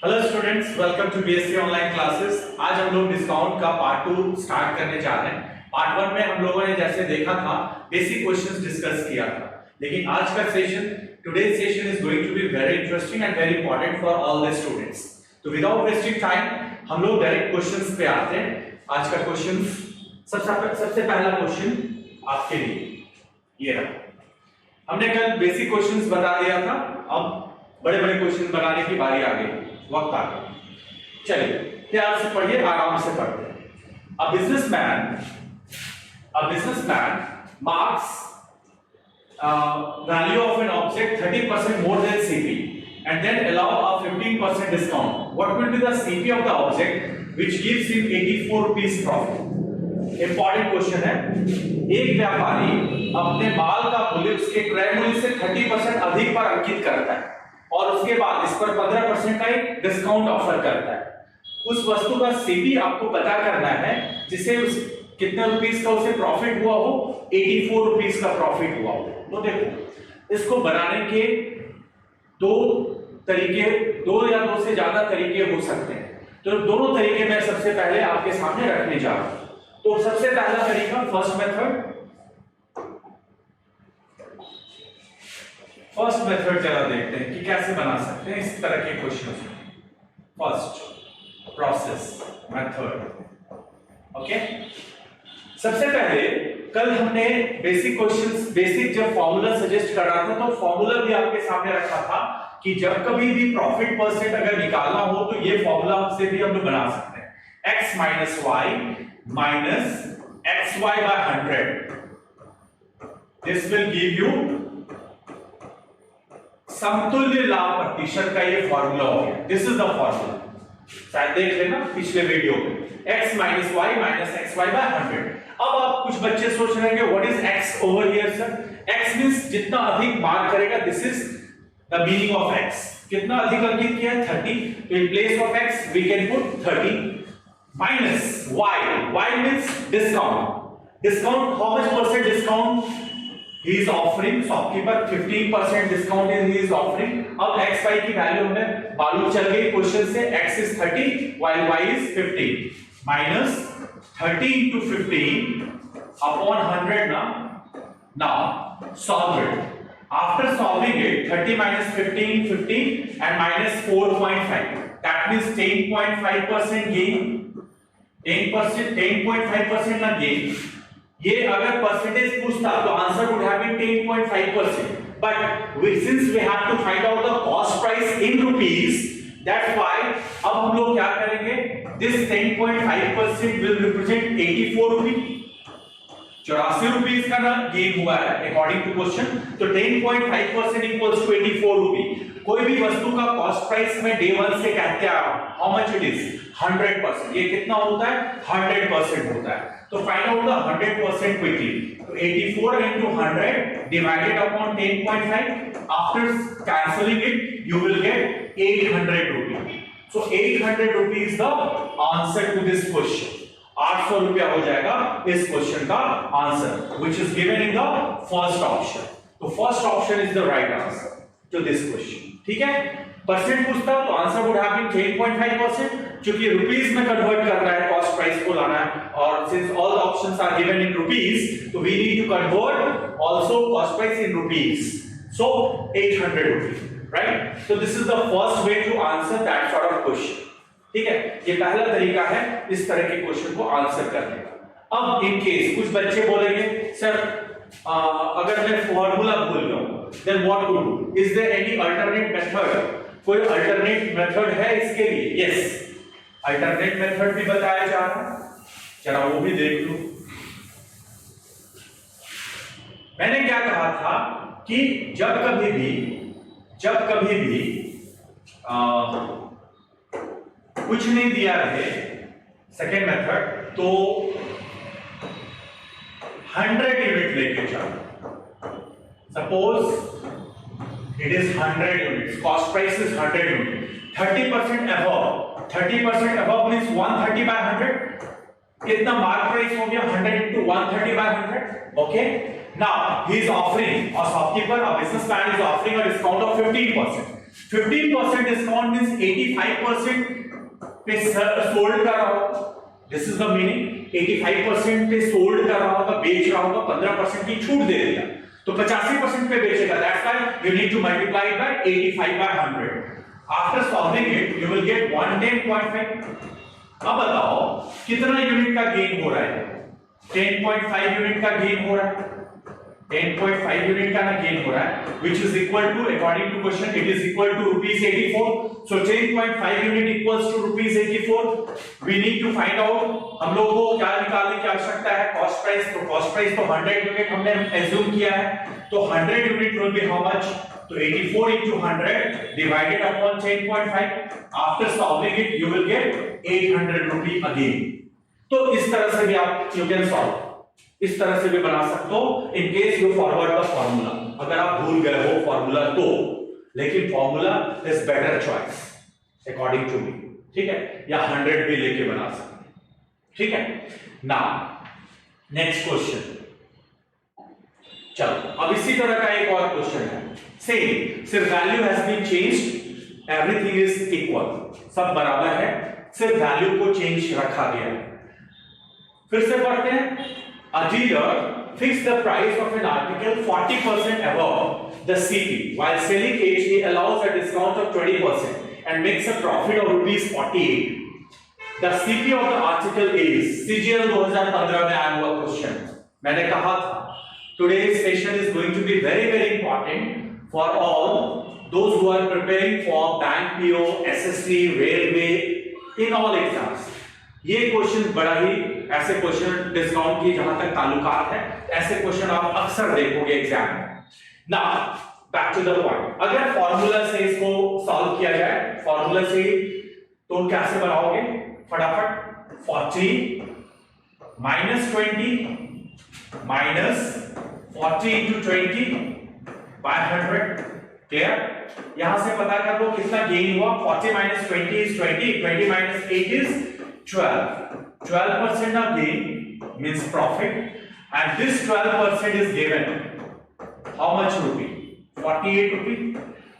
Hello students, welcome to BSc online classes. आज हम लोग डिस्काउंट का पार्ट 2 स्टार्ट करने जा रहे हैं। पार्ट 1 में हम लोगों ने जैसे देखा था बेसिक क्वेश्चंस डिस्कस किया था, लेकिन आज का session, today's session is going to be very interesting and very important for all the students. तो विदाउट वेस्टिंग टाइम हम लोग डायरेक्ट क्वेश्चंस पे आते हैं। आज का क्वेश्चन, सबसे पहला क्वेश्चन आपके लिए ये रहा। हमने कल बेसिक क्वेश्चंस बता दिया था, अब बड़े बड़े क्वेश्चन बनाने की बारी आ गई, वक्त आ गया। चलिए ध्यान से पढ़िए, आराम से पढ़िए। A businessman marks value of an object 30% more than CP and then allow a 15% discount. What will be the CP of the object which gives him 84 rupees profit? Important question है। एक व्यापारी अपने माल का मूल्य उसके क्रय मूल्य से 30% अधिक पर अंकित करता है और उसके बाद इस पर 15% का एक डिस्काउंट ऑफर करता है। उस वस्तु का सीपी आपको पता करना है जिसे उस कितने रुपीस का उसे प्रॉफिट हुआ हो, 84 रुपीस का प्रॉफिट हुआ हो। तो देखो, इसको बनाने के दो या दो से ज्यादा तरीके हो सकते हैं। तो दोनों तरीके मैं सबसे पहले आपके सामने रखने जा रहा हूं। तो सबसे पहला तरीका, फर्स्ट मेथड जरा देखते हैं कि कैसे बना सकते हैं इस तरह के question. First process method, okay. सबसे पहले कल हमने बेसिक जब फॉर्मूला सजेस्ट कर रहा था तो फॉर्मूला भी आपके सामने रखा था कि जब कभी भी प्रॉफिट परसेंट अगर निकालना हो तो ये फॉर्मूला से भी हम लोग बना सकते हैं। x minus y minus xy by 100, this will give you समतुल्य लाभ प्रतिशत का ये फॉर्मूला हो गया। दिस इज द फॉर्मूला, शायद देख लेना पिछले वीडियो में, x minus y minus xy by 100। अब आप कुछ बच्चे सोच रहे हैं what is x over here sir? x means जितना अधिक मार्क करेगा, this is the meaning of x। कितना अधिक अंकित किया है? 30। तो in place of x we can put 30 minus y means discount how much percent discount he is offering? shopkeeper 15% discount he is offering। अब x y की value हमें मालूम चल गई क्वेश्चन से, x is 30 while y is 15 minus 30 into 15 upon 100 now solve it। after solving it 30 minus 15 and minus 4.5, that means 10.5% gain। 10.5% ना gain. ये अगर परसेंटेज पूछता तो answer would have been 10.5%, but since we have to find out the cost price in rupees, that's why अब हम लोग क्या करेंगे, this 10.5% will represent 84 rupees. 84 rupees का ना गेन हुआ है अकॉर्डिंग टू क्वेश्चन। तो 10.5% इक्वल्स टू 84 रुपीस। कोई भी वस्तु का कॉस्ट प्राइस में डे 1 से कहते हैं हाउ मच इट इज 100%। ये कितना होता है? 100% होता है। तो फाइंड आउट द 100% क्विकली। तो 84 into 100 divided upon 10.5, after cancelling it you will get 800 rupees। so 800 rupees the answer to this question। 800 रुपया हो जाएगा इस क्वेश्चन का answer, which is given in the first option। तो first option is the right answer to this question. ठीक है, percent पूछता तो आंसर वुड हैव बीन 10.5%। क्योंकि रुपीस में कन्वर्ट करना है, कॉस्ट प्राइस को लाना है, और since all the options are given in rupees तो we need to convert also cost price in rupees. So 800 rupees, right? So this is the first way to answer that sort of question. ठीक है, ये पहला तरीका है इस तरह के क्वेश्चन को आंसर करने का। अब इन केस कुछ बच्चे बोलेंगे सर अगर मैं फॉर्मूला भूल जाऊं then what to do? Is there any alternate method? कोई अल्टरनेट मेथड है इसके लिए? यस, अल्टरनेट मेथड भी बताया जा रहा है, चलो वो भी देख लो। मैंने क्या कहा था कि जब कभी भी कुछ नहीं दिया रहे, सेकेंड मेथड, तो 100 यूनिट लेके चलो। Suppose it is 100 units, cost price is 100 unit, 30% above. 30% above means 130 by 100। कितना मार्क प्राइस हो गया? 100 into 130 by 100। Okay, now he is offering, a shopkeeper, a businessman is offering a discount of 15%। 15% discount means 85% पे sold कर रहा होगा, this is the meaning. 85% पे sold कर रहा होगा, बेच रहा होगा, 15% की छूट दे देगा तो 85% पे बेचेगा, that's why you need to multiply by 85 by 100। After solving it you will get 110.5। अब बताओ कितना यूनिट का गेन हो रहा है? 10.5 यूनिट का गेन हो रहा है, 10.5 यूनिट का ना गेन हो रहा है, which is equal to, according to question, it is equal to rupees 84. So 10.5 unit equals to rupees 84. We need to find out, हम लोगों को क्या निकालने की आवश्यकता है? Cost price. तो कॉस्ट प्राइस तो 100 यूनिट हमने एज्यूम किया है, तो 100 unit will be how much? तो 84 into 100 divided upon 10.5. After solving it, you will get 800 rupee again. तो इस तरह से भी आप you can solve, इस तरह से भी बना सकते हो in case you forward the formula. अगर आप भूल गए हो फॉर्मूला तो, लेकिन formula is better choice according to me, ठीक है? या 100 भी लेके बना सकते हैं, ठीक है? नाउ नेक्स्ट क्वेश्चन, चलो अब इसी तरह का एक और क्वेश्चन है, सेम, सिर्फ value has been changed, everything is equal, सब बराबर है, सिर्फ वैल्यू को चेंज रखा गया है। फिर से पढ़ते हैं। A dealer fixed the price of an article 40% above the CP. While selling it, he allows a discount of 20% and makes a profit of rupees 48. The CP of the article is CGL 2015 में आया हुआ question. मैंने कहा था today's session is going to be very very important for all those who are preparing for bank PO, SSC, railway, in all exams. ये question बड़ा ही, ऐसे question discount की जहां तक ताल्लुकात है, ऐसे क्वेश्चन आप अक्सर देखोगे एग्जाम में। Now back to the point, अगर फॉर्मूला से इसको सॉल्व किया जाए, फॉर्मूला से तो कैसे बनाओगे? फटाफट 40 minus 20 minus 40 into 20 by 100, clear? यहां से पता कर लो कितना गेन हुआ। 40 minus 20 is 20, 20 minus 8 is 12. 12% of gain means profit, and this 12% is given how much rupee? 48 rupee.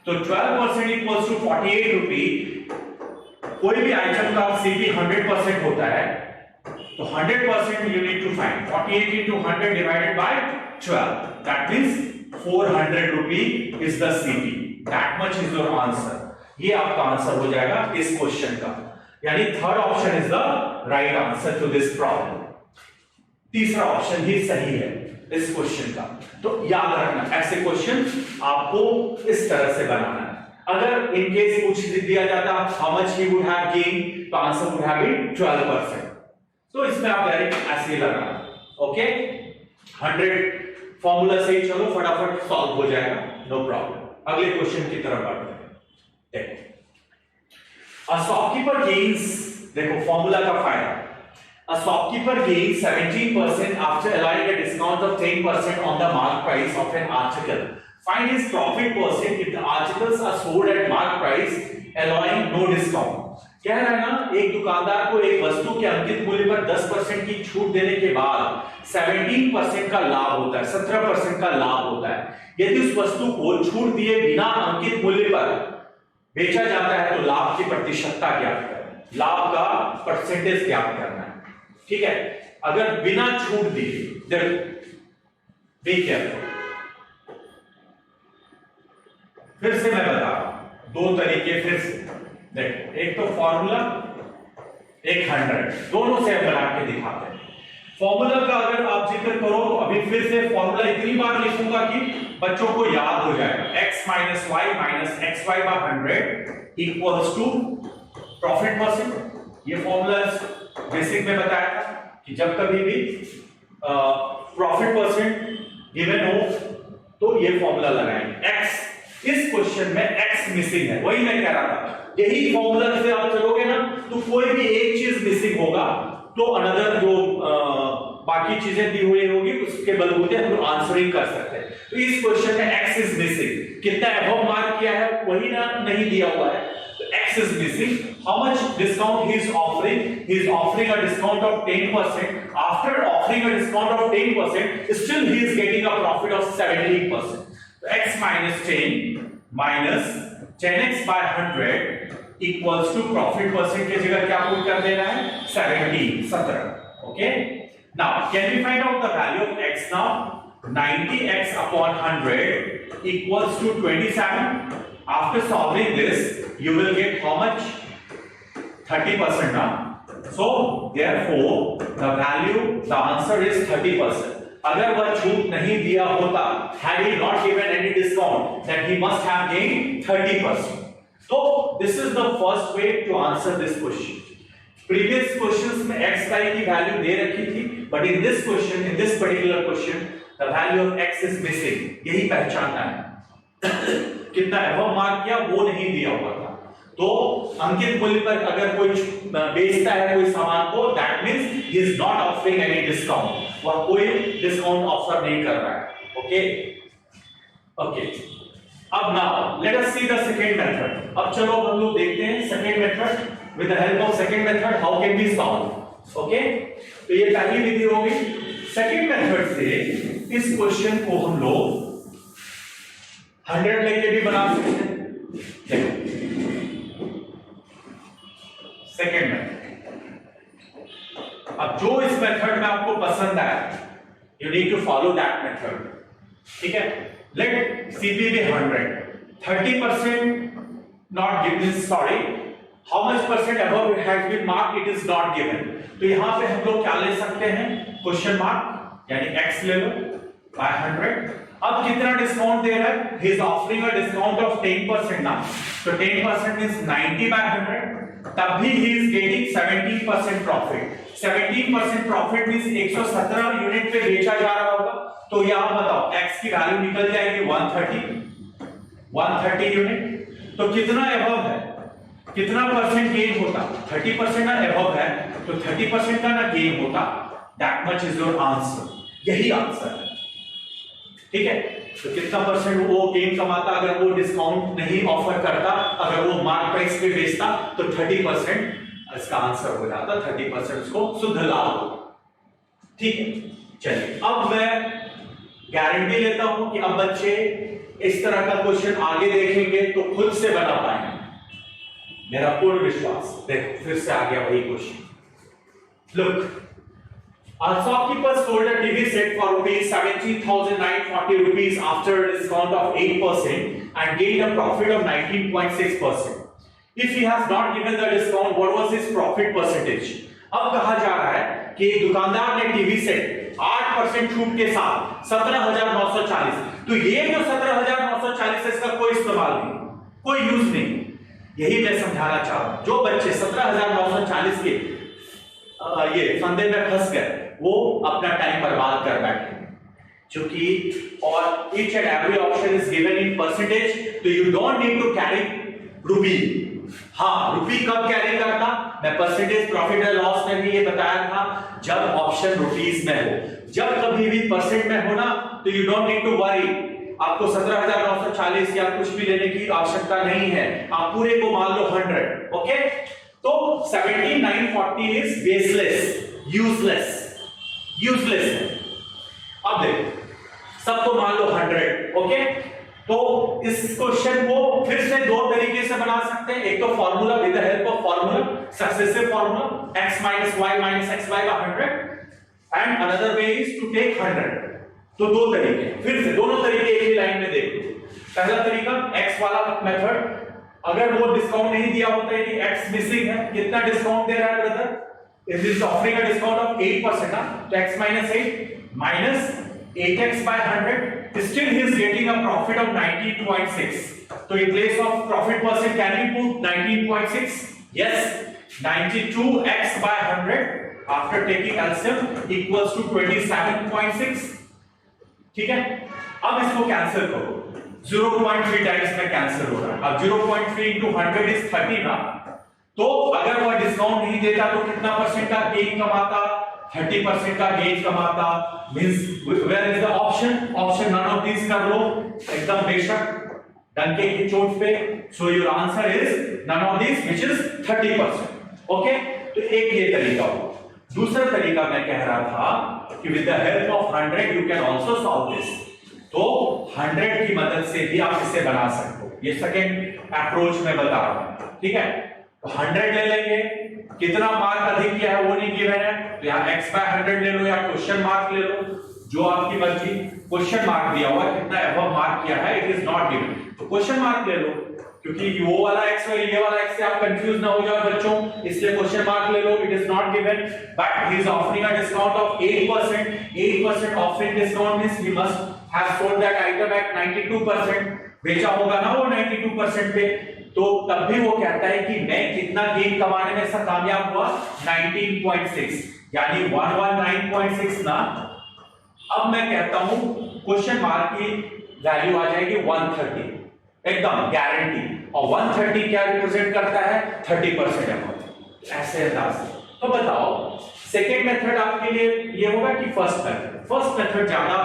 तो 12% equals to 48 rupee। कोई भी आइटम का CP 100% होता है, तो 100% you need to find 48 into 100 divided by 12. That means 400 rupee is the CP. That much is your answer. ये आपका answer हो जाएगा इस क्वेश्चन का, यानी third option is the right answer to this problem. तीसरा ऑप्शन ही सही है इस क्वेश्चन का। तो याद रखना, ऐसे क्वेश्चन आपको इस तरह से बनाना है। अगर इन केस पूछ दिया जाता how much he would have gain, तो आंसर वुड हैव बीन 12%। तो इसमें आप डायरेक्ट ऐसे ही लगाना, ओके? 100 फॉर्मूला से ही चलो फटाफट सॉल्व हो जाएगा, नो प्रॉब्लम। अगले क्वेश्चन की तरफ बढ़ते हैं। देखो, A shopkeeper gains, देखो फॉर्मूला का फायदा, a shopkeeper gains 17% after allowing a discount of 10% on the mark price of an article. Find his profit percent if the articles are sold at mark price allowing no discount. कह रहा है ना, एक दुकानदार को एक वस्तु के अंकित मूल्य पर 10% की छूट देने के बाद 17% का लाभ होता है, 17% का लाभ होता है। यदि उस वस्तु को छूट दिए बिना अंकित मूल्य पर बेचा जाता है तो लाभ की प्रतिशतता ज्ञात करना है, लाभ का परसेंटेज ज्ञात करना है, ठीक है? अगर बिना छूट दिए, बी केयरफुल, फिर से मैं बता रहा हूं दो तरीके, फिर से देखो, एक तो फॉर्मूला, एक 100, दोनों से बना के दिखाते हैं। फॉर्मूला का अगर आप जिक्र करो तो अभी फिर से फॉर्मूला इतनी बार लिखूंगा कि बच्चों को याद हो जाएगा। x minus y minus xy by 100 equals to profit percent. ये फॉर्मूला बेसिक में बताया था कि जब कभी भी प्रॉफिट परसेंट गिवन हो तो ये फॉर्मूला लगाएंगे। x, इस क्वेश्चन में x मिसिंग है, वही मैं कह रहा था। यही फॉर्मूला से आप चलोगे ना तो कोई भी एक चीज मिसिंग होगा तो अनदर जो बाकी चीजें दी हुई होगी उसके बलबूते हम आंसरिंग कर सकते हैं। तो इस क्वेश्चन में x इज मिसिंग, कितना अबव मार्क किया है वही ना नहीं दिया हुआ है, तो x is missing. How much discount he is offering? He is offering a discount of 10%। After offering a discount of 10% still he is getting a profit of 17%। तो x minus 10 minus 10x by 100 equals to profit percent की जगह क्या put कर देना है 17. Okay, now can we find out the value of x now? 90x upon 100 equals to 27. After solving this you will get how much? 30% now. So therefore the value, the answer is 30%. अगर वह छूट नहीं दिया होता, had he not given any discount, then he must have gained 30%. So this is the first way to answer this question. Previous questions में x y की value दे रखी थी, but in this question, in this particular question, the value of x is missing. यही पहचानना है. कितना above mark किया वो नहीं दिया हुआ था. तो अंकित मूल्य पर अगर कोई बेचता है कोई सामान को, that means he is not offering any discount. वह कोई डिस्काउंट ऑफर नहीं कर रहा है. ओके ओके, अब now let us see the second method. अब चलो हम लोग देखते हैं second method. With the help of second method how can we solve. Okay, तो ये पहली विधि होगी. सेकंड मेथड से इस क्वेश्चन को हम लोग 100 लेके भी बना सकते हैं. देखो सेकंड मेथड. अब जो इस मेथड में आपको पसंद आए, you need to follow that method. ठीक है, let CP be 100. 30% not given, sorry, how much percent above has been marked, it is not given. तो यहां पे हम लोग क्या ले सकते हैं? क्वेश्चन मार्क, यानी x ले लो बाय 100. अब कितना डिस्काउंट दे रहा है? ही is offering a discount of 10% ना, तो 10% मींस 90 बाय 100. तब भी he is getting 17% profit. 17% profit means 117 unit पे बेचा जा रहा होगा. तो यहां बताओ x की वैल्यू निकल जाएगी 130 यूनिट. तो कितना अबव है, कितना परसेंट गेन होता? 30% ना अबव है, तो 30% का ना गेन होता. That much is your answer. यही आंसर है. ठीक है, तो कितना परसेंट वो गेन कमाता अगर वो डिस्काउंट नहीं ऑफर करता, अगर वो मार्क प्राइस पे बेचता, तो 30% इसका आंसर हो जाता. 30% उसको शुद्ध लाभ होगा. ठीक है, चलिए अब मैं गारंटी लेता हूं कि अब बच्चे इस तरह का क्वेश्चन आगे देखेंगे तो खुद से बना पाएंगे. मेरा पूर्ण विश्वास. देखो फिर से आ गया वही question. Look, a shopkeeper sold a TV set for rupees 17,940 rupees after a discount of 8% and gained a profit of 19.6%. If he has not given the discount, what was his profit percentage? अब कहा जा रहा है कि दुकानदार ने TV set 8% छूट के साथ 17,940. तो ये जो 17,940 है इसका कोई इस्तेमाल नहीं, कोई यूज नहीं. यही मैं समझाना चाह रहा हूं. जो बच्चे 17,940 के ये फंदे में फंस गए वो अपना टाइम बर्बाद कर बैठे. क्योंकि और each and every option is given in percentage, तो you don't need to carry रुपी. हाँ, रुपी कब कैरी करता? मैं परसेंटेज प्रॉफिट एंड लॉस में भी ये बताया था, जब ऑप्शन रुपीस में हो. जब कभी भी परसेंट में हो ना, तो you don't need to worry. आपको 17,940 या कुछ भी लेने की आवश्यकता नहीं है. आप पूरे को मान लो 100. ओके, तो 17,940 इज बेसलेस, यूजलेस है. अब देखो सबको मान लो 100. ओके, तो इस क्वेश्चन को फिर से दो तरीके से बना सकते हैं. एक तो formula, with the help of formula, successive formula, x minus y minus xy by 100, and another way is to take 100. तो दो तरीके, फिर से दोनों तरीके एक ही लाइन में देखो. पहला तरीका x वाला मेथड. अगर वो डिस्काउंट नहीं दिया होता है कि x मिसिंग है, कितना डिस्काउंट दे रहा है brother? Is this offering a discount of 8% ना, तो x minus 8 minus 8x by 100, still he is getting a profit of 19.6. So in place of profit percent, can we put 19.6? Yes, 92x by 100 after taking LCM equals to 27.6. ठीक है, अब इसको cancel करो. 0.3 times में cancel हो रहा है. अब 0.3 into 100 is 30 ना, तो अगर वह डिस्काउंट नहीं देता तो कितना परसेंट का गेन कमाता? 30% का गेन कमाता. Means where is the option? Option none of this कर लो एकदम बेशक डंके की चोट पे. So your answer is none of this which is 30%. Okay, तो एक ये तरीका हो. दूसरा तरीका मैं कह रहा था कि with the help of 100 you can also solve this. तो 100 की मदद से भी आप इसे बना सकते हो. ये सेकंड अप्रोच में बता रहा हूं, ठीक है। तो 100 ले लेंगे, कितना मार्क अधिक किया है वो नहीं गिवन है, तो यहाँ x/100 ले लो या क्वेश्चन मार्क ले लो, जो आपकी मर्जी। क्वेश्चन मार्क दिया हुआ कितना एबव मार्क किया है, इट इज नॉट गिवन, तो क्वेश्चन मार्क ले लो, क्योंकि वो वाला x और ये वाला x से आप कंफ्यूज ना हो जाओ बच्चों, इसलिए क्वेश्चन मार्क ले लो, it is not given, but he is offering a discount of 8%। 8% offering discount means he must have sold that item at 92%, बेचा होगा ना वो 92% पे, तो तब भी वो कहता है कि मैं कितना गेन कमाने में सब कामयाब हुआ, 19.6, यानी 119.6 ना। अब मैं कहता हूं क्वेश्चन मार्क की वैल्यू आ जाएगी 130, एकदम गारंटी, और 130 क्या रिप्रेजेंट करता है, 30% अमाउंट, ऐसे अंदाज से। तो बताओ सेकेंड मेथड आपके लिए ये होगा कि फर्स्ट मेथड? फर्स्ट मेथड ज्यादा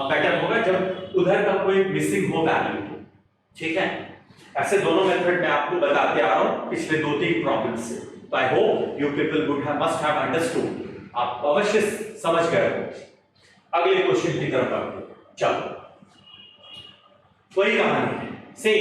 बेटर होगा जब उधर का कोई मिसिंग हो वैल्यू, ठीक है। ऐसे दोनों मेथड मैं आपको बताते आ रहा हूं पिछले 2-3 प्रॉब्लम से, तो I hope you people would have must have understood, आप अवश्य समझ गए हो। अगले क्वेश्चन की तरफ आते हैं, चलो वही कहानी है, से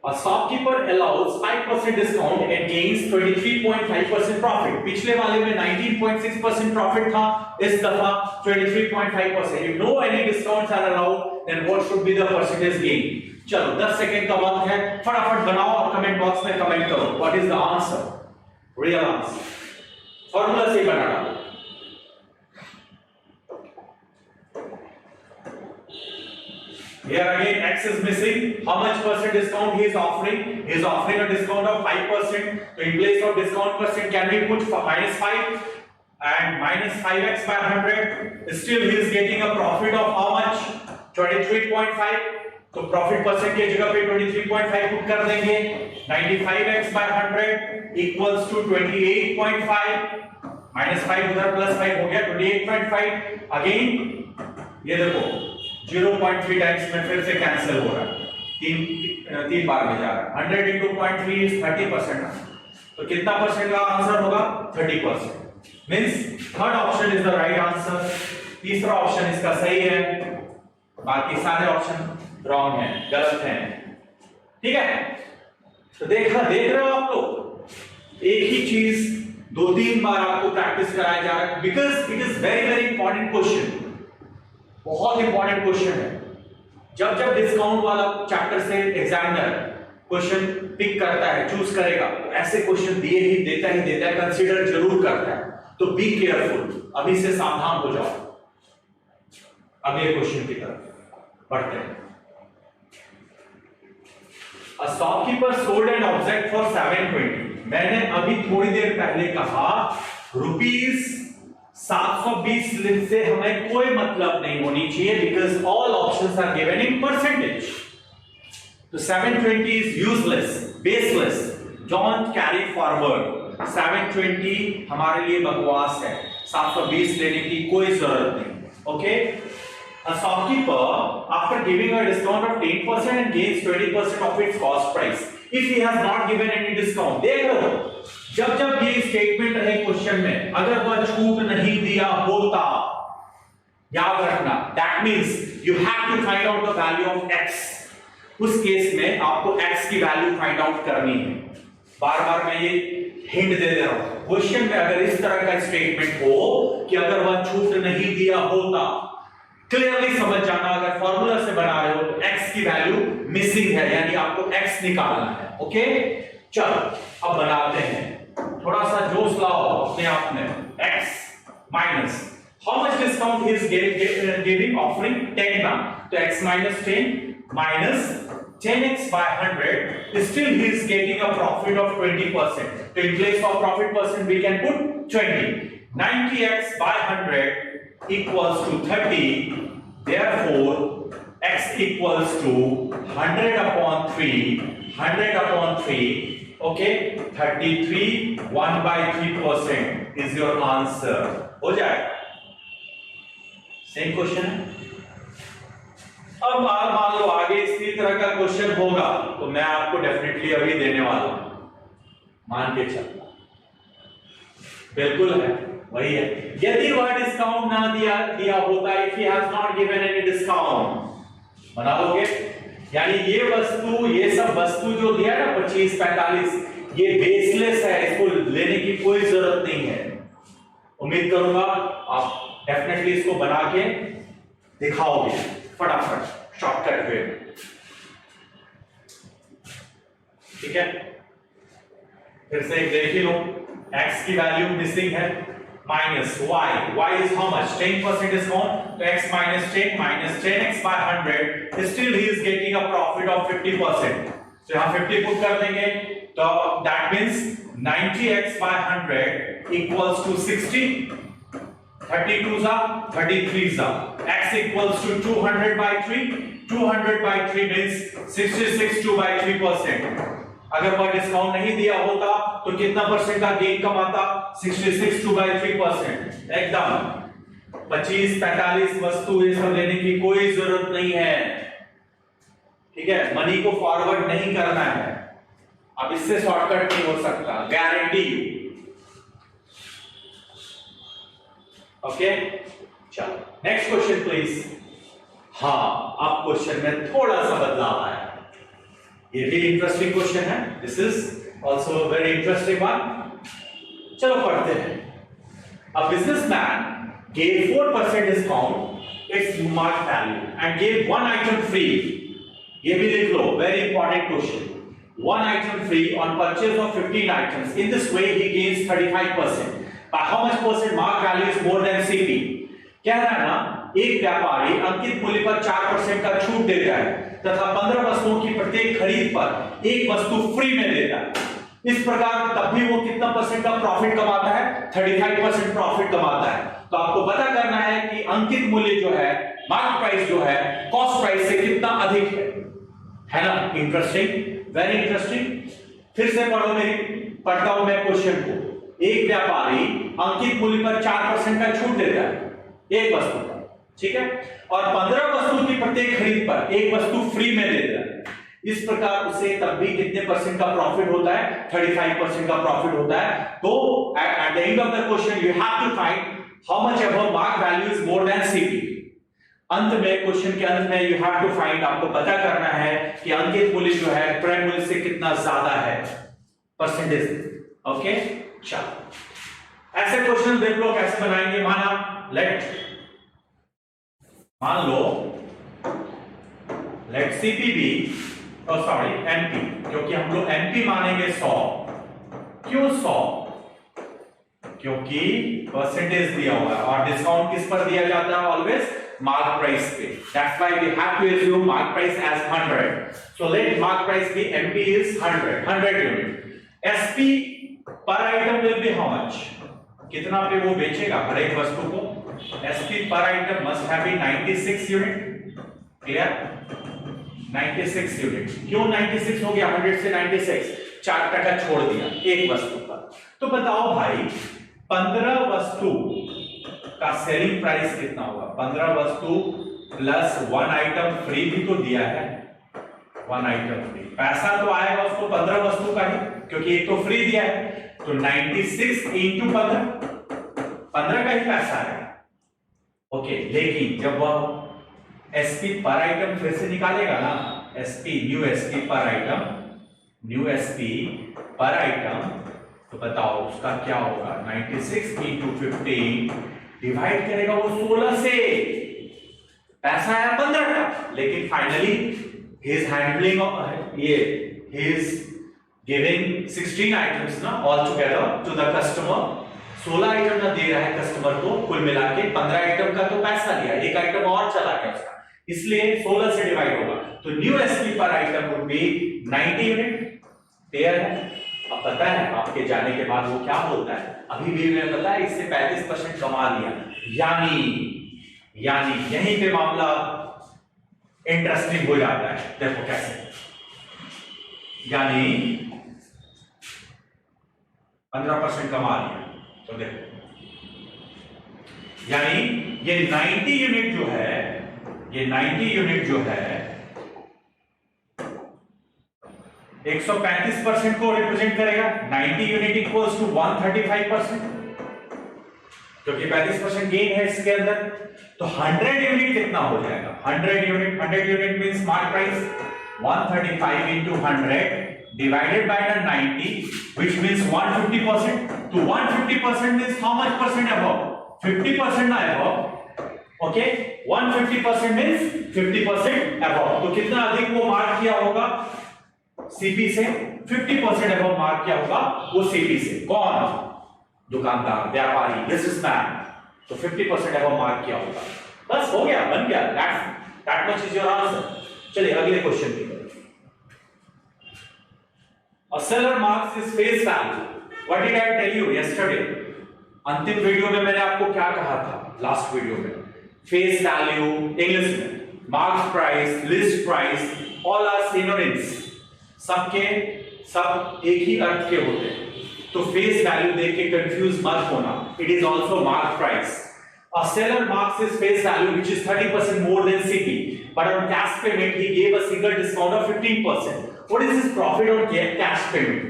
a shopkeeper allows 5% discount and gains 23.5% profit। पिछले वाले में 19.6% profit था, इस दफा 23.5%। If no any discounts are allowed, then what should be the percentage gain? चलो 10 सेकंड का वक्त है, फटाफट बनाओ और कमेंट बॉक्स में कमेंट करो what is the answer, real answer, formula से बना डालो। Here again x is missing, how much percent discount he is offering? He is offering a discount of 5%, so in place of discount percent can we put -5 and -5x by 100, still he is getting a profit of how much, 23.5, तो profit percent की जगह पे 23.5 put कर देंगे, 95x by 100 equals to 28.5, -5 उधर +5 हो गया 28.5, again ये देखो 0.3 टाइम्स में फिर से कैंसिल हो रहा है, तीन बार में जा रहा है, 100 into 0.3 is 30%, तो कितना परसेंट का आंसर होगा, 30%, means third option is the right answer, तीसरा ऑप्शन इसका सही है, बाकी सारे ऑप्शन रॉन्ग है, गलत है, ठीक है। तो देख रहे हो आप लोग, एक ही चीज 2-3 बार आपको प्रैक्टिस कराया जा रहा है, because it is very very important question, बहुत इंपॉर्टेंट क्वेश्चन है। जब जब डिस्काउंट वाला चैप्टर से एग्जामिनर क्वेश्चन पिक करता है, चूज करेगा, तो ऐसे क्वेश्चन देता है, कंसीडर जरूर करता है, तो बी केयरफुल, अभी से सावधान हो जाओ। अगले क्वेश्चन की तरफ बढ़ते हैं। A shopkeeper sold an object for 720, मैंने अभी थोड़ी देर पहले कहा ₹720 से हमें कोई मतलब नहीं होनी चाहिए, because all options are given in percentage, तो 720 is useless, baseless, don't carry forward, 720 हमारे लिए बकवास है, 720 लेने की कोई जरूरत नहीं, okay. A shopkeeper, after giving a discount of 10% and gains 20% of its cost price, if he has not given any discount, देख लो, जब जब ये स्टेटमेंट रहे क्वेश्चन में, अगर वह छूट नहीं दिया होता, याद रखना, that means you have to find out the value of x, उस केस में आपको x की वैल्यू फाइंड आउट करनी है। बार बार मैं ये हिंट दे रहा हूं, क्वेश्चन में अगर इस तरह का स्टेटमेंट हो कि अगर वह छूट नहीं दिया होता, क्लियरली समझ जाना, अगर फॉर्मूला से बना रहे हो तो x की वैल्यू मिसिंग है, यानी आपको x निकालना है, ओके। चलो अब बनाते हैं, थोड़ा सा जोश लाओ अपने आप में, x minus how much discount he is giving, offering 10 ना, तो x minus 10 minus 10x by 100, still he is getting a profit of 20%, so in place of profit percent we can put 20, 90x by 100 equals to 30, therefore x equals to 100 upon 3, okay, 33, 1/3% is your answer, हो जाएगा। Same question है। अब मान लो आगे इसी तरह का question होगा, तो मैं आपको डेफिनेटली अभी देने वाला हूं, मान के चलना, बिल्कुल है वही है। यदि वह डिस्काउंट ना दिया होता, if he has not given any discount, बनाओगे यानी ये सब वस्तु जो दिया ना 25, 45, ये बेसलेस है, इसको लेने की कोई जरूरत नहीं है। उम्मीद करूंगा आप डेफिनेटली इसको बना के दिखाओगे फटाफट शॉर्टकट वे। ठीक है, फिर से एक देख ही लो, x की वैल्यू मिसिंग है, minus y is how much, 10% discount, तो x minus 10 minus 10x by 100, still he is getting a profit of 50%, तो यहाँ 50 पुट कर देंगे, तो that means 90x by 100 equals to 60, 32 जा 33 जा, x equals to 200 by 3, 200 by 3 means 66 2 by 3%। अगर वह डिस्काउंट नहीं दिया होता तो कितना परसेंट का गेन कमाता, 66 2 by 3%। एकदम 25, 45 वस्तु ये सब लेने की कोई जरूरत नहीं है। ठीक है, मनी को फॉरवर्ड नहीं करना है, अब इससे शॉर्टकट नहीं हो सकता, गारंटी। ओके, चलो नेक्स्ट क्वेश्चन प्लीज। हाँ, अब क्वेश्चन में थोड़ा सा बदलाव आया, ये भी इंटरेस्टिंग क्वेश्चन है, this is also very interesting one. चलो पढ़ते हैं। A businessman gave 4% discount its marked value and gave one item free, ये भी लिख लो, very important question, one item free on purchase of 15 items. In this way he gains 35%. By how much percent marked value is more than CP? कह रहा है ना, एक व्यापारी अंकित मूल्य पर 4% का छूट देता है तथा 15 वस्तुओं की प्रत्येक खरीद पर एक वस्तु फ्री में देता है। इस प्रकार तब भी वो कितना परसेंट का प्रॉफिट कमाता है, 35% प्रॉफिट कमाता है। तो आपको पता करना है कि अंकित मूल्य जो है, मार्केट प्राइस जो है, कॉस्ट प्राइस से कितना अधिक है ना। Interesting, very interesting. फिर से पढ़ो, पढ़ता हूं मैं क्वेश्चन को। एक व्यापारी अंकित मूल्य पर 4% का छूट देता है एक वस्तु पर, ठीक है, और 15 वस्तु की प्रत्येक खरीद पर एक वस्तु फ्री में देता है। इस प्रकार उसे तब भी कितने परसेंट का प्रॉफिट होता है, 35% का प्रॉफिट होता है। तो at the end of the question you have to find how much above mark value is more than CP. अंत में, क्वेश्चन के अंत में यू हैव टू फाइंड, आपको पता करना है कि अंकित मूल्य जो है क्रय मूल्य से कितना ज्यादा है, परसेंटेज। ओके, चलो ऐसे क्वेश्चन देख लो कैसे बनाएंगे। मान लो लेट सीपीबी, सॉरी एमपी, क्योंकि हम लोग एमपी मानेंगे 100। क्यों 100? क्योंकि परसेंटेज दिया हुआ है और डिस्काउंट किस पर दिया जाता है, ऑलवेज मार्क प्राइस पे। That's why we have to assume mark price as 100। So let mark price be MP is 100 unit. SP पर item will be how much, कितना पे वो बेचेगा हर एक वस्तु को। एसपी पर item must have be 96 unit. Clear, 96 unit. क्यों 96 हो गया, 100 से 96, 4% छोड़ दिया एक वस्तु पर। तो बताओ भाई, 15 वस्तु का सेलिंग प्राइस कितना होगा? 15 वस्तु प्लस 1 आइटम फ्री भी तो दिया है, 1 आइटम फ्री, पैसा तो आएगा उसको 15 वस्तु का ही, क्योंकि एक तो फ्री दिया है। तो 96 इंटू 15 का ही पैसा आएगा। ओके, लेकिन जब वह एसपी पर आइटम फिर से निकालेगा ना, एसपी न्यू एसपी पर आइटम, न्यू एसपी पर आइटम, तो बताओ उसका क्या होगा। 96 इंटू 15 डिवाइड करेगा वो 16 से, पैसा आया 15 का, लेकिन फाइनली ही इज हैंडलिंग ये, ही इज गिविंग 16 आइटम्स ना all together to the customer. 16 item ना दे रहा है कस्टमर को, कुल मिला के 15 आइटम का तो पैसा लिया, एक आइटम और चला गया उसका, इसलिए 16 से डिवाइड होगा। तो न्यू एसपी पर item would be 90 unit. Clear है? अब पता है आपके जाने के बाद वो क्या बोलता है, अभी भी मैं पता है इससे 35% कमा लिया। यानी यहीं पे मामला इंटरेस्टिंग हो जाता है। देखो कैसे, यानी 15% कमा लिया, तो देखो यानी ये 90 यूनिट जो है, ये 90 यूनिट जो है 135% को रिप्रेजेंट करेगा। 90 यूनिट इक्वल्स टू 135%, क्योंकि 35% गेन है इसके अंदर। तो 100 यूनिट कितना हो जाएगा? 100 unit means mark price. 135 into 100 divided by the 90, which means 150%. तो 150% means how much percent above? 50% ना above. Okay? 150% means 50% above. तो कितना अधिक वो मार्क किया होगा सीपी से? 50% above मार्क किया होगा वो सीपी से. कौन? दुकानदार, व्यापारी, बिजनेसमैन. तो 50% above मार्क किया होगा. बस हो गया, बन गया. That much is your answer. चलिए अगले क्वेश्चन की तरफ. A seller marks his face value. What did I tell you yesterday? अंतिम वीडियो में मैंने आपको क्या कहा था? लास्ट वीडियो में फेस वैल्यू इंग्लिश में marks price, list price, all are synonyms. सबके सब एक ही अर्थ के होते हैं. तो फेस वैल्यू देख के कंफ्यूज मत होना. It is also mark price. A seller marks his face value, which is 30% more than CP, but on cash payment he gave a single discount of 15%. What is his profit on cash payment?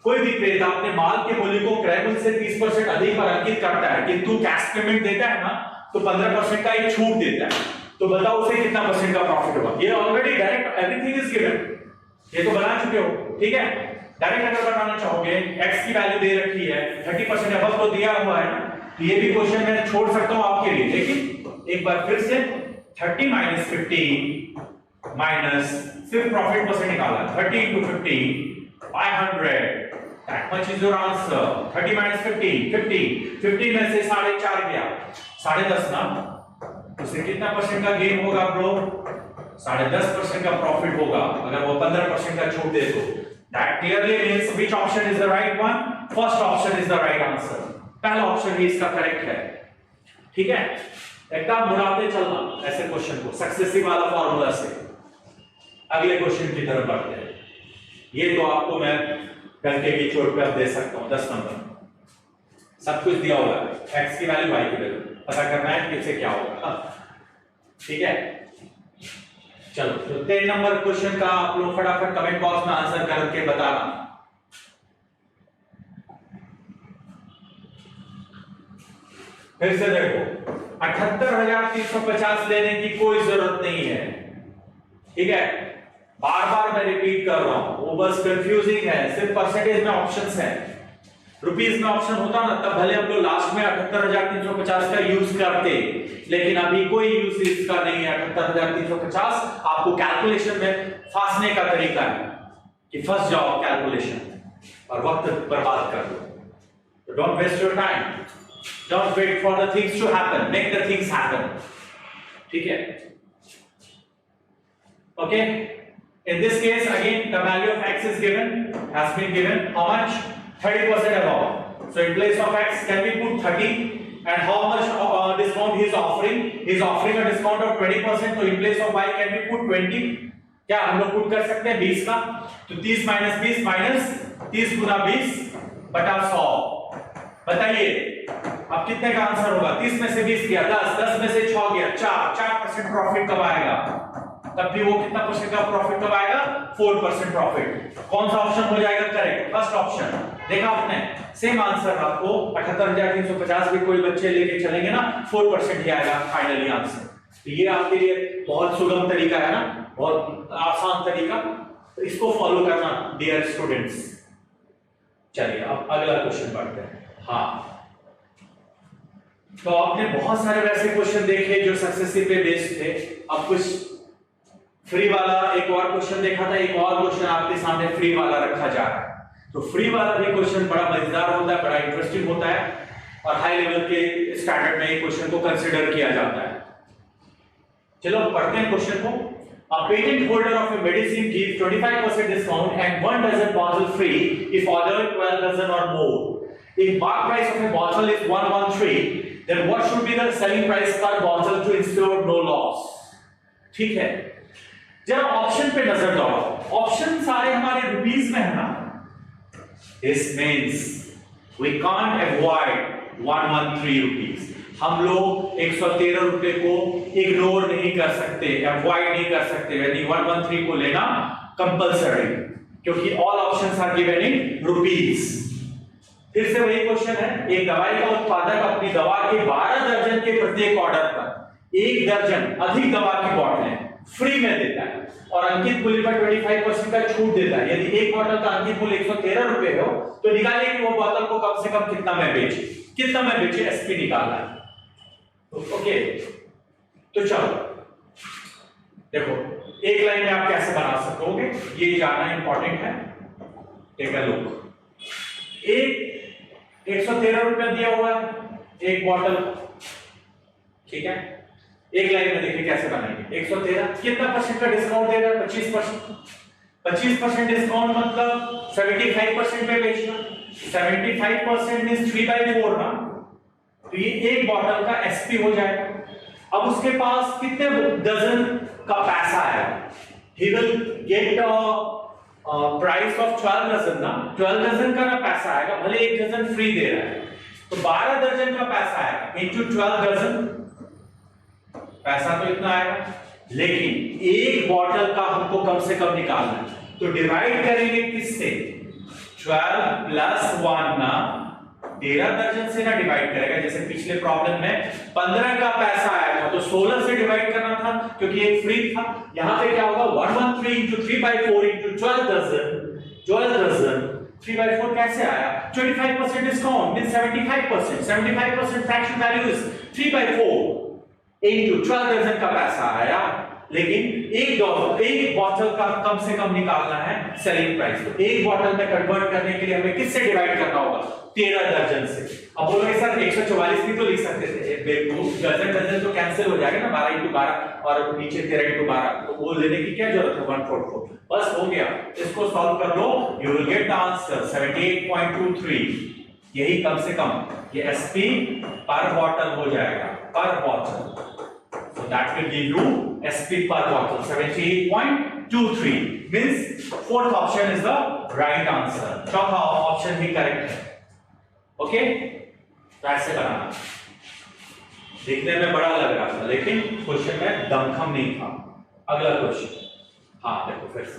कोई भी क्रेता अपने माल के मूल्य को क्रय मूल्य से 30% अधिक पर अंकित करता है, किंतु कैश पेमेंट देता है ना तो 15% का एक छूट देता है. तो बताओ उसे कितना परसेंट का प्रॉफिट होगा. ये already direct everything is given. ये तो बना चुके हो. ठीक है. डायरेक्ट अगर बनाना चाहोगे x की वैल्यू दे रखी है, 30% अबव तो दिया हुआ है ना, तो ये भी क्वेश्चन मैं छोड़ सकता हूं आपके लिए. लेकिन एक बार फिर से 30 माइनस 50 माइनस सिर्फ प्रॉफिट परसेंट निकाला. 30 into 50 500. That much is your answer. 30 minus 50 में से 4.5 गया 10.5 ना, उससे कितना परसेंट का गेन होगा ब्रो? 10.5% का प्रॉफिट होगा अगर वो 15% का छूट दे तो. That clearly means which option is the right one? First option is the right answer. पहला ऑप्शन ही इसका करेक्ट है. ठीक है. एकदम मुड़ाते चलना ऐसे क्वेश्चन को सक्सेसिव वाला फॉर्मूला से. अगले क्वेश्चन की तरफ बढ़ते हैं. ये तो आपको मैं करके की चोट पे अब दे सकता हूं. 10 नंबर सब कुछ दिया हुआ है. x की वैल्यू y की वैल्यू पता करना है कि इससे क्या होगा. ठीक है. चलो तो 10 नंबर क्वेश्चन का आप लोग फटाफट कमेंट बॉक्स में आंसर करके बताना. फिर से देखो 78,350 लेने की कोई जरूरत नहीं है. ठीक है. बार बार मैं रिपीट कर रहा हूं, वो बस कंफ्यूजिंग है. सिर्फ परसेंटेज में ऑप्शंस है. रुपीस में ऑप्शन होता ना तब भले हम लोग लास्ट में 78,350 का यूज करते, लेकिन अभी कोई यूज इसका नहीं है. 78,350 आपको कैलकुलेशन में फंसने का तरीका है कि फंस जाओ कैलकुलेशन और वक्त बर्बाद कर दो. Don't waste your time. Don't wait for the things to happen. Make the things happen. ठीक है. Okay. In this case, again, the value of x is given, has been given. How much? 30% above. So in place of x, can we put 30? And how much discount he is offering? He is offering a discount of 20%. So in place of y, can we put 20? क्या हम लोग put कर सकते हैं 20 का? तो 30 minus 20 minus 30 गुना 20 बटा 100. बताइए अब कितने का आंसर होगा? 30 में से 20 गया 10, 10 में से 6 गया 4% प्रॉफिट कब आएगा? तब भी वो कितना परसेंट का प्रॉफिट कब आएगा? 4% प्रॉफिट. कौन सा ऑप्शन हो जाएगा करेक्ट? First option. देखा आपने सेम आंसर. आपको 78,350 भी कोई बच्चे लेके चलेंगे ना 4% ही आएगा फाइनली आंसर. तो ये आपके लिए बहुत सुगम तरीका है ना, बहुत आसान तरीका. तो इसको फॉलो करना डियर स्टूडेंट्स. चलिए अब अगला क्वेश्चन पढ़ते हैं. हाँ तो आपने बहुत सारे वैसे क्वेश्चन देखे जो सक्सेसिव पे बेस्ड थे. अब कुछ फ्री वाला एक और क्वेश्चन देखा था. एक और क्वेश्चन आपके सामने फ्री वाला रखा जा रहा है. तो फ्री वाला भी क्वेश्चन बड़ा मजेदार होता है, बड़ा इंटरेस्टिंग होता है और हाई लेवल के स्टैंडर्ड में क्वेश्चन को कंसीडर किया जाता है. चलो पढ़ते हैं क्वेश्चन को. A patent holder of a medicine gives 25% discount and 1 dozen bottle free if ordered 12 dozen or more. If mark price of a bottle is 113, then what should be the selling price per bottle to ensure no loss? ठीक है. जरा option पे नजर दौड़ाओ. Option सारे हमारे rupees में है ना. This means we can't avoid 113 rupees. हम लोग 113 रुपए को इग्नोर नहीं कर सकते, अवॉइड नहीं कर सकते. यानी 113 को लेना कंपलसरी क्योंकि all options are given in rupees. फिर से वही क्वेश्चन है. एक दवाई का उत्पादक अपनी दवा के 12 दर्जन के प्रत्येक ऑर्डर पर 1 दर्जन अधिक दवा की बोतलें फ्री में देता है और अंकित मूल्य पर 25% का छूट देता है। यदि एक बोतल का अंकित मूल्य 113 रुपए हो तो निकालिए कि वो बोतल को कम से कम कितना में बेचे, एसपी निकालना है। ओके, तो चलो देखो एक लाइन में आप कैसे बना सकोगे ये जानना इंपॉर्टेंट है। टेक अ लुक, एक 113 रुपया दिया हुआ है एक बॉटल, ठीक है। एक लाइन में देखिए कैसे बनाएंगे। 113 कितना परसेंट का डिस्काउंट दे रहा है? 25%। 25% डिस्काउंट मतलब 75% पे बेचना। 75% मींस 3/4 ना, तो ये एक बॉटल का एसपी हो जाएगा। अब उसके पास कितने डजन का पैसा है? He will get price of 12 dozen ना, 12 डजन का ना पैसा आएगा, भले एक डजन फ्री दे रहा है तो 12 दर्जन का पैसा आएगा इनटू 12 डजन, पैसा तो इतना आएगा। लेकिन एक बॉटल का हमको कम से कम निकालना है तो डिवाइड करेंगे किससे? 12 प्लस 1 ना, 13 दर्जन से ना डिवाइड करेगा। जैसे पिछले प्रॉब्लम में 15 का पैसा आया था तो 16 से डिवाइड करना था क्योंकि एक फ्री था। यहां पे क्या होगा? 113 into 3/4 into 12 डजन 3/4 कैसे आया? 25% discount means 75%। 75% fraction value is 3/4 into 12 dozen का पैसा आया। लेकिन एक बॉटल का कम से कम निकालना है सेलिंग प्राइस। तो एक बॉटल में कन्वर्ट करने के लिए हमें किससे डिवाइड करना होगा? 13 दर्जन से। अब बोलोगे सर 144 भी तो लिख सकते थे, डजन तो कैंसिल हो जाएगा ना, 12 into 12 और नीचे 13 into 12, तो वो लेने की क्या जरूरत है? 144 बस हो गया। इसको सॉल्व कर लो, you will get the answer 78.23। यही कम से कम ये एसपी पर बॉटल हो जाएगा, पर bottle. So that will give you SP per bottle 78.23 means fourth option is the right answer. चौथा ऑप्शन ही करेक्ट है। ओके, तो ऐसे बनाना। देखने में बड़ा लग रहा था लेकिन क्वेश्चन में दमखम नहीं था। अगला क्वेश्चन, हाँ देखो फिर से।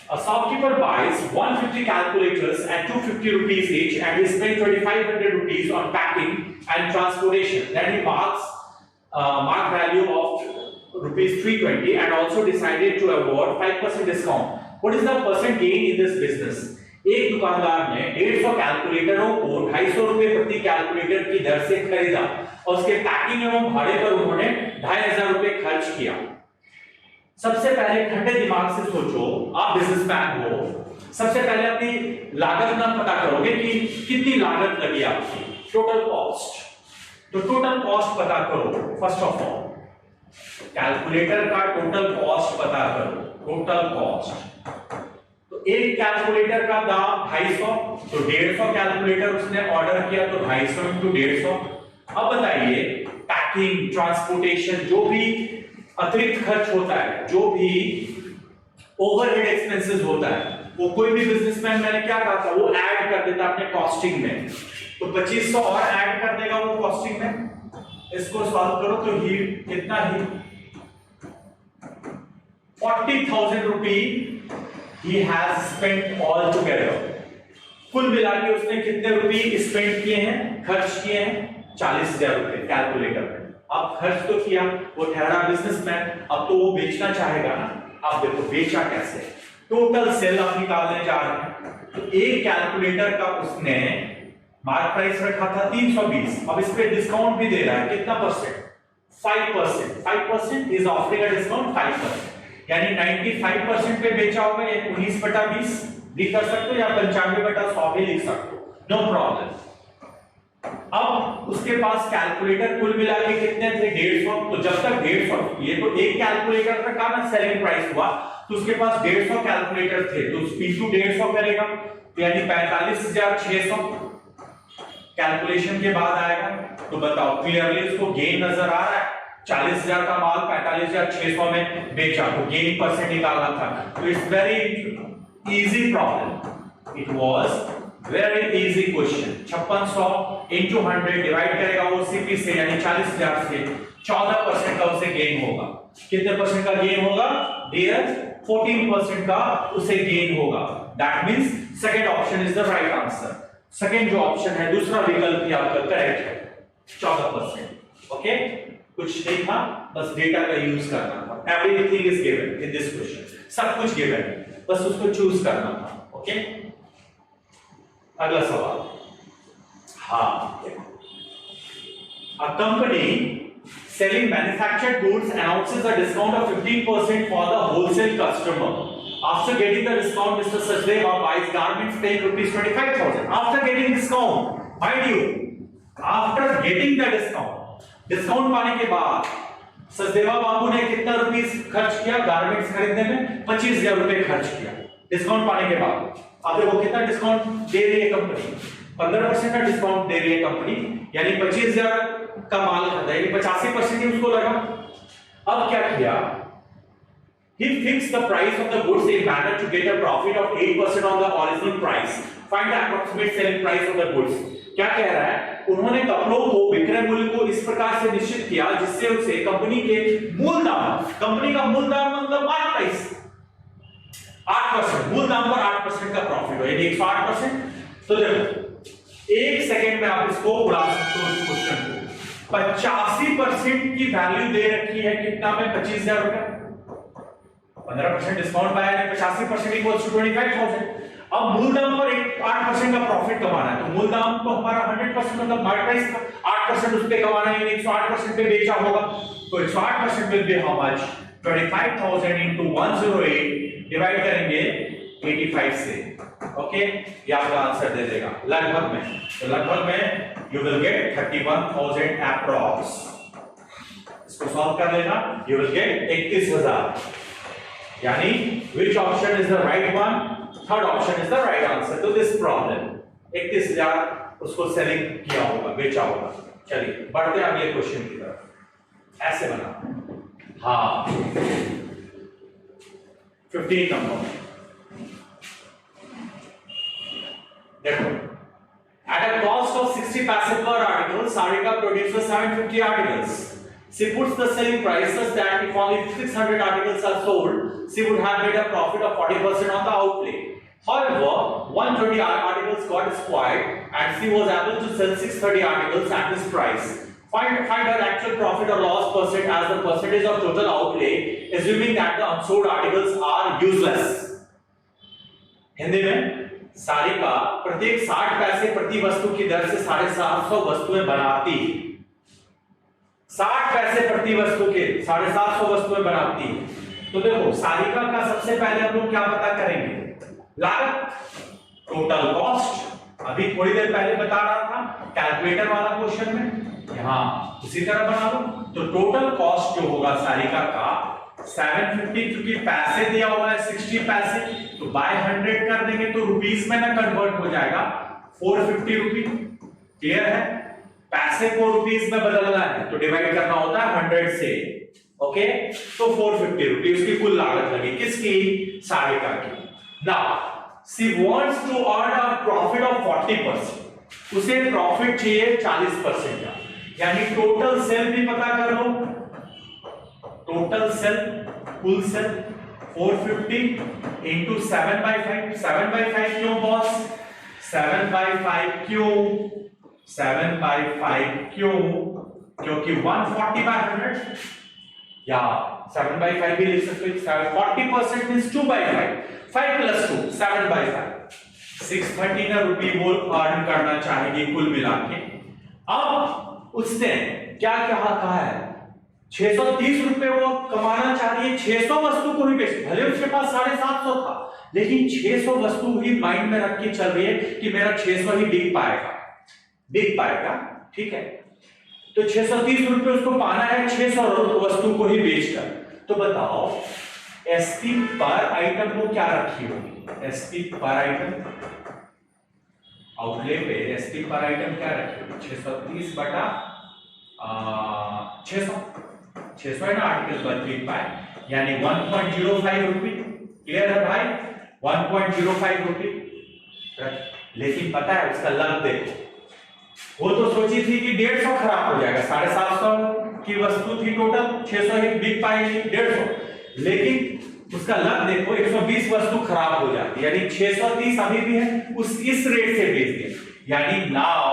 A shopkeeper buys 150 calculators at 250 rupees each and he spends 2500 rupees on packing and transportation. Then he mark value of rupees 320 and also decided to award 5% discount. What is the percent gain in this business? एक दुकानदार ने 150 कैलकुलेटरों को 250 रुपए प्रति calculator की दर से खरीदा और उसके पैकिंग एवं भाड़े पर उन्होंने 2500 रुपए खर्च किया। सबसे पहले ठंडे दिमाग से सोचो, आप बिजनेसमैन हो, सबसे पहले अपनी लागत ना पता करोगे कि कितनी लागत लगी आपकी, टोटल कॉस्ट। तो टोटल कॉस्ट पता करो। फर्स्ट ऑफ ऑल कैलकुलेटर का टोटल कॉस्ट पता करो, टोटल कॉस्ट। तो एक कैलकुलेटर का दाम 250, तो 150 कैलकुलेटर उसने ऑर्डर किया तो 250 into 150। अब बताइए पैकिंग, ट्रांसपोर्टेशन, जो भी अतिरिक्त खर्च होता है, जो भी ओवरहेड एक्सपेंसेस होता है, वो कोई भी बिजनेसमैन, मैंने क्या कहा था, वो ऐड कर देता अपने कॉस्टिंग में। तो 2500 और ऐड कर देगा वो कॉस्टिंग में। इसको सॉल्व करो तो ही कितना ही 40,000 रुपी he has spent all together। कुल मिला के उसने कितने रुपए स्पेंड किए हैं, खर्च किए हैं? 40,000 रुपए कैलकुलेटर में। अब खर्च तो किया, वो ठहरा बिजनेसमैन, अब तो वो बेचना चाहेगा ना। अब देखो बेचा कैसे, टोटल सेल आप निकालने जा रहे हैं। तो एक कैलकुलेटर का उसने मार्क प्राइस रखा था 320, अब इस पे डिस्काउंट भी दे रहा है, कितना percent? 5%। 5% is offering a discount 5%, यानी 95% पे बेचा होगा। या 19/20 भी कर सकते हो या 95/100 भी लिख सकते हो, नो प्रॉब्लम। अब उसके पास कैलकुलेटर कुल मिला के कितने थे? 150। तो जब तक 150, ये तो एक कैलकुलेटर का का ना सेलिंग प्राइस हुआ, तो उसके पास 150 कैलकुलेटर थे, तो इंटू 150 करेगा, तो यानी 45,600 कैलकुलेशन के बाद आएगा। तो बताओ क्लियरली इसको गेन नजर आ रहा है? 40,000 का माल 45,600 में बेचा, तो गेन परसेंट निकालना था। तो it's very easy problem, it was very easy question. 5600 into 100 divide करेगा वो सीपी से, यानी 40,000 से 14% का उसे गेन होगा। कितने परसेंट का गेन होगा डियर? 14% का उसे गेन होगा। That means second option is the right answer. Second जो ऑप्शन है, दूसरा विकल्प ही आपका करेक्ट है, 14%। ओके, कुछ नहीं था। बस डेटा का यूज करना था। Everything is given in this question, सब कुछ गिवन है, बस उसको चूज करना था। ओके, अगला सवाल। हाँ, a company selling manufactured goods announces a discount of 15% for the wholesale customer. After getting the discount, Mr. Sachdeva buys garments paying rupees 25,000. After getting discount, mind you, after getting the discount पाने के बाद सचदेवा बाबू ने कितना rupees खर्च किया garments खरीदने में? 25,000 रुपए खर्च किया डिस्काउंट पाने के बाद। अब देखो कितना डिस्काउंट दे रही है कंपनी, 15% का डिस्काउंट दे रही है कंपनी, यानी 25,000 का माल खरीदा, यानी 85% ही उसको लगा। अब क्या किया? He fixed the price of the goods in manner to get a profit of 8% on the original price. Find the approximate selling price of the goods. क्या कह रहा है? उन्होंने कपड़ों को विक्रय मूल्य को इस प्रकार से निश्चित किया जिससे उसे कंपनी के मूल दाम, कंपनी का मूल दाम मतलब मार्क प्राइस 8%, मूल दाम पर 8% का प्रॉफिट हो, यानी 108%। तो देखो एक सेकंड में आप इसको उड़ा सकते हो इस क्वेश्चन को। 85% की वैल्यू दे रखी है कितना में? 25,000 रुपए। 15% डिस्काउंट पाया, 85% इक्वल्स टू 25,000। अब मूल दाम पर 8% का प्रॉफिट कमाना है, तो मूल दाम तो हमारा 100% मतलब मार्केट प्राइस था, 8% उस पे कमाना है, यानी 108% पे बेचा होगा। तो 108% will be how much? 25,000 into 108 divide करेंगे 85 से। ओके, ये आपका आंसर दे देगा लगभग में। तो लगभग में यू विल गेट 31,000 अप्रॉक्स। इसको सॉल्व कर लेना, यू विल गेट 31,000, यानी which option is the right one? Third option is the right answer to this problem. 31,000 उसको सेलिंग किया होगा, बेचा होगा। चलिए बढ़ते हैं अगले क्वेश्चन की तरफ। ऐसे बना, हाँ 15 नंबर देखो, at a cost of 60 paise per article, Sarika produces 750 articles. She puts the selling price such that if only 600 articles are sold, she would have made a profit of 40% on the outlay. However, 120 articles got spoiled and she was able to sell 630 articles at this price. Find her actual profit or loss percent as the percentage of total outlay, assuming that the unsold articles are useless. Hindi में सारिका प्रत्येक 60 पैसे प्रति वस्तु की दर से 750 वस्तुएं बनाती, 60 पैसे प्रति वस्तु के 750 वस्तुएं बनाती है। तो देखो सारिका का सबसे पहले हम लोग क्या पता करेंगे? लागत, टोटल कॉस्ट। अभी थोड़ी देर पहले बता रहा था कैलकुलेटर वाला क्वेश्चन में, यहां उसी तरह बना लो। तो टोटल कॉस्ट जो होगा सारिका का 750, क्योंकि पैसे दिया हुआ है 60 पैसे, तो बाय 100 कर देंगे तो रुपीस में ना कन्वर्ट हो जाएगा, 450 रुपी। क्लियर है? पैसे को रुपीस में बदलना है तो डिवाइड करना होता है 100 से। ओके, तो 450 रुपी उसकी कुल लागत लगी, किसकी? सारिका की। Now she wants to earn a profit of 40%, उसे प्रॉफिट चाहिए 40% का, यानी टोटल सेल भी पता कर लो। टोटल सेल, कुल सेल 450 into 7/5। 7/5 क्यों बॉस? 7/5 क्यों? 7/5 क्यों? क्योंकि 140/100, या 7/5 भी लिख सकते हो। 40% means 2/5, 5 + 2 7/5। 630 ना रुपी वो अर्न करना चाहेगी कुल मिला के। अब उसने क्या कहा है? 630 रुपए वो कमाना चाह रही है, 600 वस्तु को ही बेच, भले उसके पास 750 था, लेकिन 600 वस्तु ही माइंड में रख के चल रही है कि मेरा 600 ही बिक पाएगा। ठीक है, तो 630 रुपए उसको पाना है 600 वस्तु को ही बेचकर। तो बताओ एसपी पर आइटम को क्या रखी होगी? एसपी पर आइटम, आउटले पे एसपी पर आइटम क्या रखी होगी? 630 बटा 600 है ना, आर्टिकल पर 3 पाए, यानी 1.05 रुपी। क्लियर है भाई? 1.05 रुपी। लेकिन पता है उसका लाभ देखो, वो तो सोची थी कि 150 खराब हो जाएगा, 750 की वस्तु थी टोटल, 600 ही बिक पाएगी, 150, लेकिन उसका लाभ देखो 120 वस्तु खराब हो जाती, यानी 630 अभी भी है, उस इस रेट से बेच दिया, यानी नाउ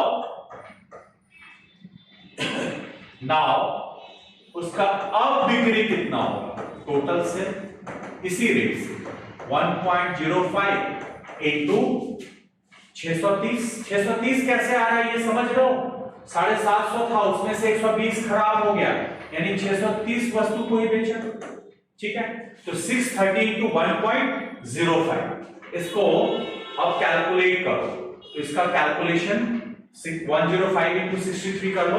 उसका अब बिक्री कितना होगा टोटल से इसी रेट से 1.05 इंटू 630 कैसे आ रहा है ये समझ लो 750 था उसमें से 120 खराब हो गया यानी 630 वस्तु को ही बेचा ठीक है तो 630 इंटू 1.05 इसको अब कैलकुलेट करो तो इसका कैलकुलेशन 105 इंटू 63 कर लो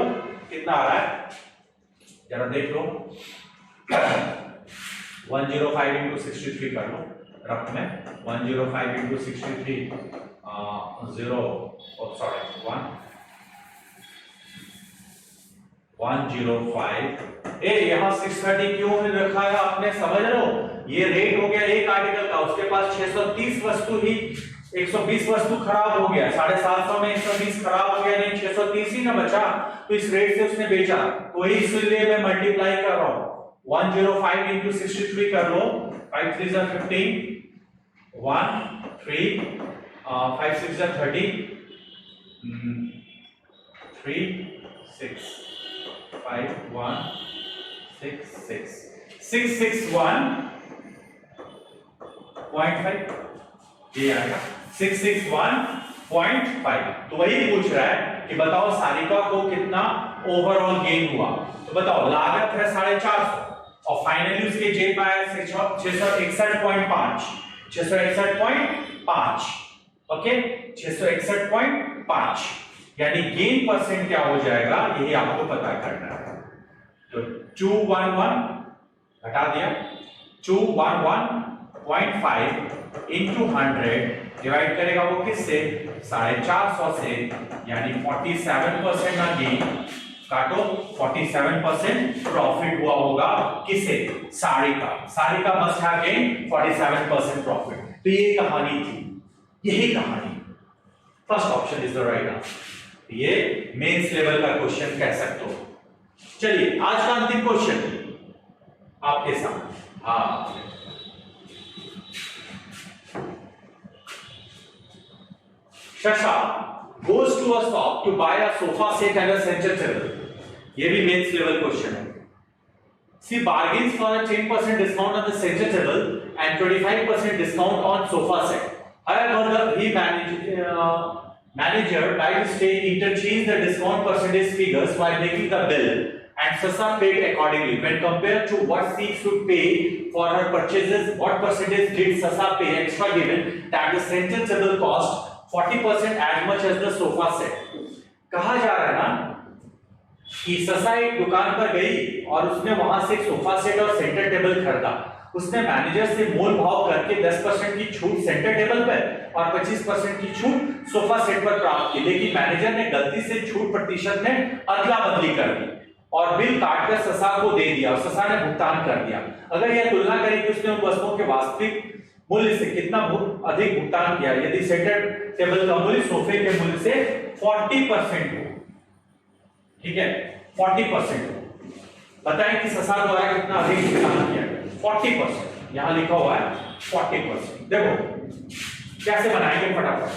कितना आ रहा है जरा देख लो 105 इंटू 63 कर लो रफ में 105 इंटू 63 105 यहां 630 क्यों रखा है आपने समझ लो ये रेट हो गया एक आर्टिकल का उसके पास 630 वस्तु ही 120 वस्तु खराब हो गया 750 में 120 खराब हो गया नहीं 630 ही ना बचा तो इस रेट से उसने बेचा वही इसलिए मैं मल्टीप्लाई कर रहा हूं 105 इंटू 63 कर लो 5 3 are 15 1 3 5 6 are 30 3 6 5 1 6 6 661.5 ये आएगा 661.5 तो वही पूछ रहा है कि बताओ सारिका को कितना ओवरऑल गेन हुआ तो बताओ लागत है 450 और फाइनली उसके जेब में आया 661.5 661.5 ओके 661.5 यानी गेन परसेंट क्या हो जाएगा यही आपको पता करना है तो 211 घटा दिया 211.5 इंटू 100 डिवाइड करेगा वो किससे 450 से यानी 47% ना गेन काटो 47% प्रॉफिट हुआ होगा किसे Sarika must have gain 47% profit तो ये कहानी थी यही कहानी first option is the right answer ये मेंस लेवल का क्वेश्चन कह सकते हो चलिए आज का अंतिम क्वेश्चन आपके सामने हाँ शशा goes to a shop to buy a sofa set and a center table ये भी मेंस लेवल क्वेश्चन है she bargains for a 10% discount on the center table and 25% discount on sofa set however the manager by mistake interchanged the discount percentage figures while making the bill and Sasa paid accordingly when compared to what she should pay for her purchases what percentage did Sasa pay extra given that the center table cost 40% as much as the sofa set कहा जा रहा है ना कि ससा एक दुकान पर गई और उसने वहां से सोफा सेट और सेंटर टेबल खरीदा उसने मैनेजर से मोल भाव करके 10% की छूट सेंटर टेबल पर और 25% की छूट सोफा सेट पर प्राप्त की लेकिन मैनेजर ने गलती से छूट प्रतिशत में अदला बदली कर दी और बिल काटकर ससा को दे दिया और ससा ने भुगतान कर दिया अगर यह तुलना करें कि उसने उन वस्तुओं के वास्तविक मूल्य से कितना अधिक भुगतान किया यदि सेंटर टेबल का मूल्य सोफे के मूल्य से 40% हो ठीक है 40% बताएं कि ससा द्वारा कितना अधिक भुगतान किया 40% यहां लिखा हुआ है 40% देखो कैसे बनाएंगे फटाफट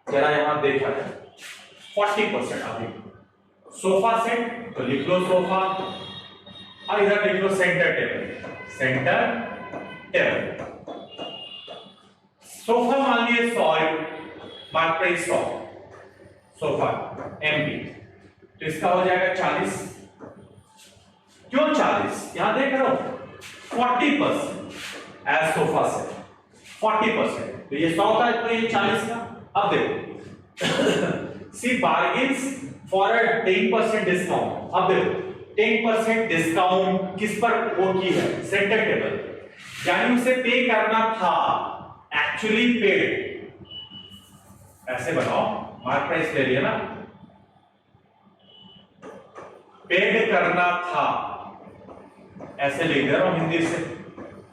जरा यहां देखा जाए 40% अधिक सोफा सेट तो लिख लो सोफा और इधर लिख लो सेंटर टेबल सोफा मान लिए 100 मार्क प्राइस 100 सोफा एमपी तो इसका हो जाएगा 40 क्यों 40 यहां देख रहे हो 40% एज सोफा सेट 40% तो ये 100 का तो ये 40 का अब देखो सी बार्गेन्स फॉर अ 10% डिस्काउंट अब देखो 10% डिस्काउंट किस पर वो की है सेंटर टेबल यानी उसे पे करना था एक्चुअली पेड ऐसे बनाओ मार्क प्राइस ले लिया ना पेड करना था ऐसे लिख दे रहा हूं हिंदी से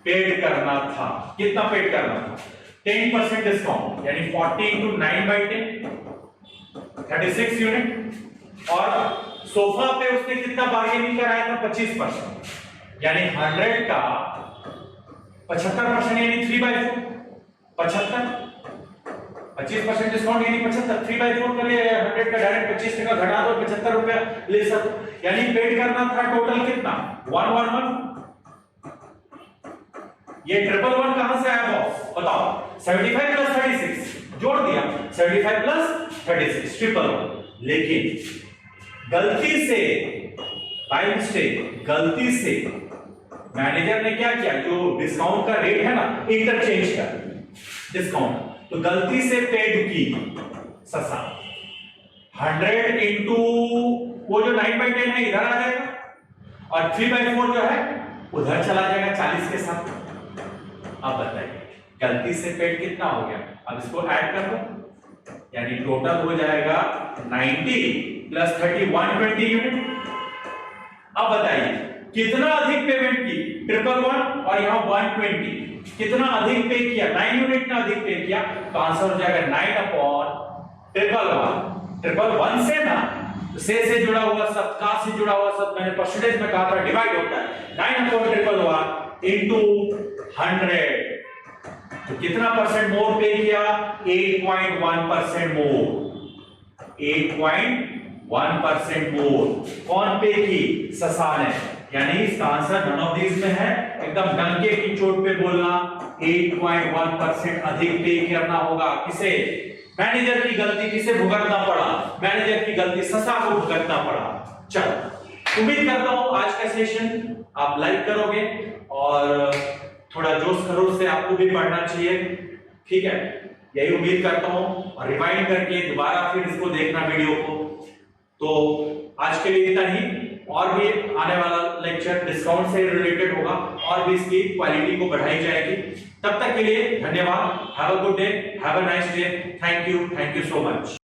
पेड करना था कितना पेड करना था 10% डिस्काउंट यानी 40 into 9/10 36 यूनिट और सोफा पे उसने कितना बार्गेनिंग कराया था 25% यानी 100 का 75% यानी 3/4 75 25% डिस्काउंट यानी 75, 3/4 कर लिया, 100 का डायरेक्ट 25% घटा दो, 75 रुपया ले सकते, यानी पेड करना था टोटल कितना 111। ये 111 कहां से आया बॉस बताओ? 75 प्लस 36 जोड़ दिया, 75 प्लस 36 111। लेकिन गलती से बाय मिस्टेक गलती से मैनेजर ने क्या किया, जो डिस्काउंट का रेट है ना इंटरचेंज कर डिस्काउंट, तो गलती से पेड की ससा 100 इंटू वो जो 9/10 है इधर आ जाएगा और 3/4 जो है उधर चला जाएगा 40 के साथ। अब बताइए गलती से पेड कितना हो गया, अब इसको ऐड कर दो, यानी टोटल हो जाएगा 90 प्लस 30 120 यूनिट। अब बताइए कितना अधिक पेमेंट की, 111 और यहां 120, कितना अधिक पे किया, 9 यूनिट ना अधिक पे किया, तो आंसर हो जाएगा 9/111 से ना, से जुड़ा हुआ सब, का से जुड़ा हुआ सब, मैंने परसेंटेज में कहा था डिवाइड होता है, 9/111 इनटू 100, तो कितना परसेंट मोर पे किया, 8.1% मोर, 8.1% मोर कौन पे की, ससा ने, यानी इसका आंसर नन ऑफ दीज में है, एकदम डंके की चोट पे बोलना 8.1% अधिक पे करना होगा, किसे, मैनेजर की गलती, किसे भुगतना पड़ा, मैनेजर की गलती ससा को भुगतना पड़ा। चलो उम्मीद करता हूं आज का सेशन आप लाइक करोगे और थोड़ा जोश खरोश से आपको भी पढ़ना चाहिए, ठीक है, यही उम्मीद करता हूं, और रिवाइंड करके दोबारा फिर इसको देखना वीडियो को। तो आज के लिए इतना ही, और भी आने वाला लेक्चर डिस्काउंट से रिलेटेड होगा और भी इसकी क्वालिटी को बढ़ाई जाएगी। तब तक के लिए धन्यवाद, have a good day, have a nice day, thank you so much.